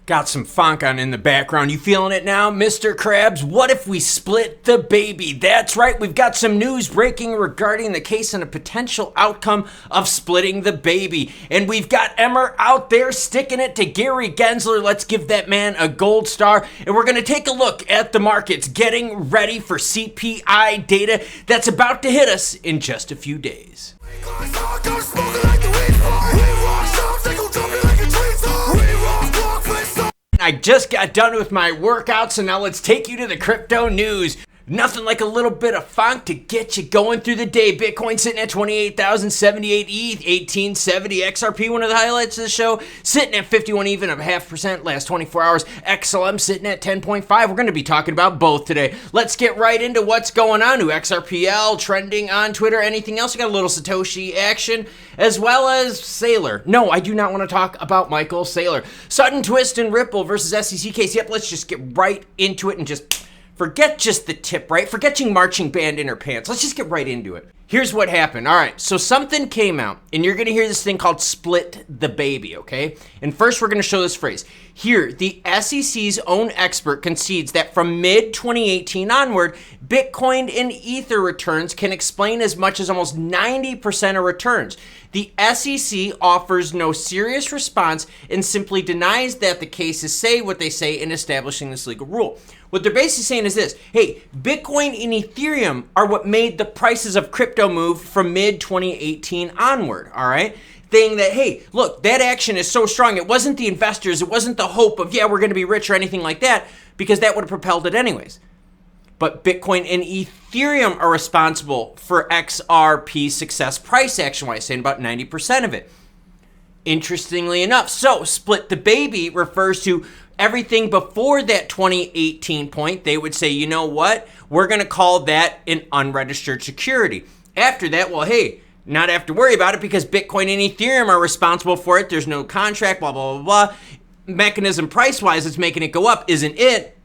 Got some funk on in the background. You feeling it now, Mr. Krabs? What if we split the baby? That's right. We've got some news breaking regarding the case and a potential outcome of splitting the baby. And we've got Emmer out there sticking it to Gary Gensler. Let's give that man a gold star. And we're going to take a look at the markets getting ready for CPI data that's about to hit us in just a few days. I just got done with my workout, so now let's take you to the crypto news. Nothing like a little bit of funk to get you going through the day. Bitcoin sitting at 28,078, ETH 1870, XRP, one of the highlights of the show, sitting at 51 even of 0.5% last 24 hours. XLM sitting at 10.5. We're going to be talking about both today. Let's get right into what's going on. New XRPL trending on Twitter. Anything else? We got a little Satoshi action as well as Saylor. No, I do not want to talk about Michael Saylor. Sudden twist and Ripple versus SEC case. Yep, let's just get right into it and just forget just the tip, right? Forget your marching band in her pants. Let's just get right into it. Here's what happened. All right, so something came out, and you're going to hear this thing called split the baby, okay? And first, we're going to show this phrase. Here, the SEC's own expert concedes that from mid-2018 onward, Bitcoin and Ether returns can explain as much as almost 90% of returns. The SEC offers no serious response and simply denies that the cases say what they say in establishing this legal rule. What they're basically saying is this: hey, Bitcoin and Ethereum are what made the prices of crypto move from mid-2018 onward, all right? Saying that, hey, look, that action is so strong. It wasn't the investors. It wasn't the hope of, yeah, we're going to be rich or anything like that, because that would have propelled it anyways. But Bitcoin and Ethereum are responsible for XRP's success price action-wise, saying about 90% of it. Interestingly enough, so split the baby refers to everything before that 2018 point. They would say, you know what? We're going to call that an unregistered security. After that, well, hey, not have to worry about it because Bitcoin and Ethereum are responsible for it. There's no contract, blah, blah, blah, blah. Mechanism price-wise that's making it go up isn't it.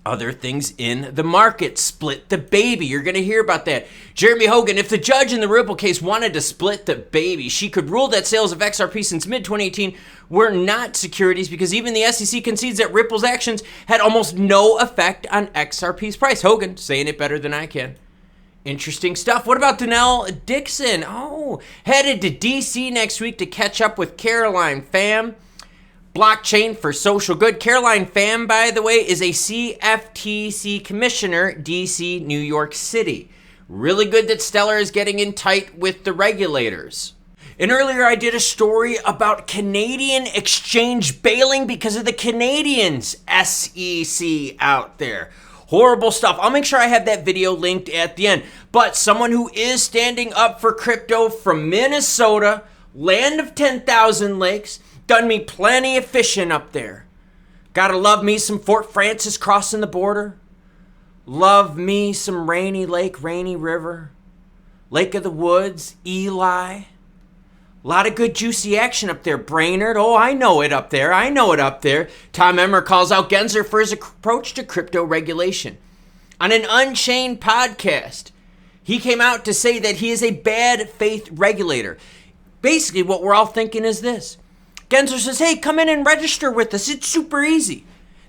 Other things in the market. Split the baby. You're going to hear about that. Jeremy Hogan, if the judge in the Ripple case wanted to split the baby, she could rule that sales of XRP since mid-2018 were not securities because even the SEC concedes that Ripple's actions had almost no effect on XRP's price. Hogan, saying it better than I can. Interesting stuff. What about Denelle Dixon? Oh, headed to DC next week to catch up with Caroline Pham. Blockchain for social good. Caroline Pham, by the way, is a CFTC commissioner, DC, New York City. Really good that Stellar is getting in tight with the regulators. And earlier I did a story about Canadian exchange bailing because of the Canadians SEC out there. Horrible stuff. I'll make sure I have that video linked at the end. But someone who is standing up for crypto from Minnesota, land of 10,000 lakes, done me plenty of fishing up there. Gotta love me some Fort Francis crossing the border. Love me some Rainy Lake, Rainy River. Lake of the Woods, Eli. A lot of good juicy action up there. Brainerd, oh, I know it up there. I know it up there. Tom Emmer calls out Gensler for his approach to crypto regulation. On an Unchained podcast, he came out to say that he is a bad faith regulator. Basically, what we're all thinking is this. Gensler says, hey, come in and register with us. It's super easy.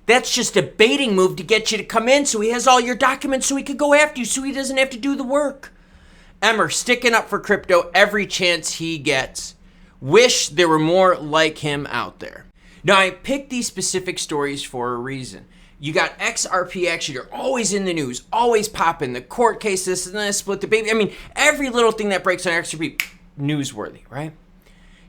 That's just a baiting move to get you to come in so he has all your documents so he could go after you so he doesn't have to do the work. Emmer sticking up for crypto every chance he gets. Wish there were more like him out there. Now, I picked these specific stories for a reason. You got XRP action. You're always in the news, always popping. The court case, this and that, split the baby. I mean, every little thing that breaks on XRP, newsworthy, right?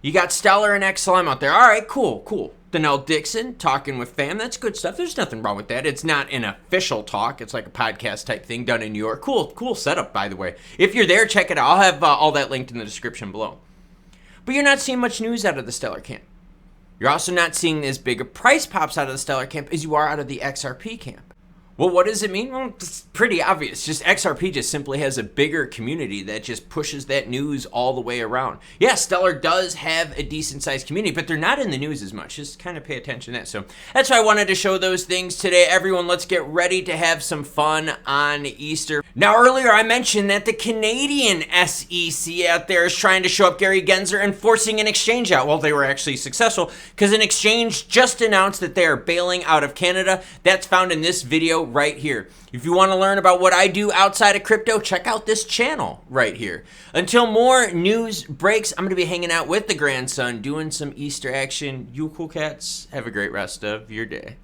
You got Stellar and XLM out there. All right, cool. Denelle Dixon talking with Pham. That's good stuff. There's nothing wrong with that. It's not an official talk. It's like a podcast type thing done in New York. Cool setup, by the way. If you're there, check it out. I'll have all that linked in the description below. But you're not seeing much news out of the Stellar camp. You're also not seeing as big a price pops out of the Stellar camp as you are out of the XRP camp. Well, what does it mean? Well, it's pretty obvious. Just XRP just simply has a bigger community that just pushes that news all the way around. Yeah, Stellar does have a decent sized community, but they're not in the news as much. Just kind of pay attention to that. So that's why I wanted to show those things today. Everyone, let's get ready to have some fun on Easter. Now, earlier I mentioned that the Canadian SEC out there is trying to show up Gary Gensler and forcing an exchange out. Well, they were actually successful because an exchange just announced that they are bailing out of Canada. That's found in this video right here. If you want to learn about what I do outside of crypto, check out this channel right here. Until more news breaks, I'm going to be hanging out with the grandson, doing some Easter action. You cool cats, have a great rest of your day.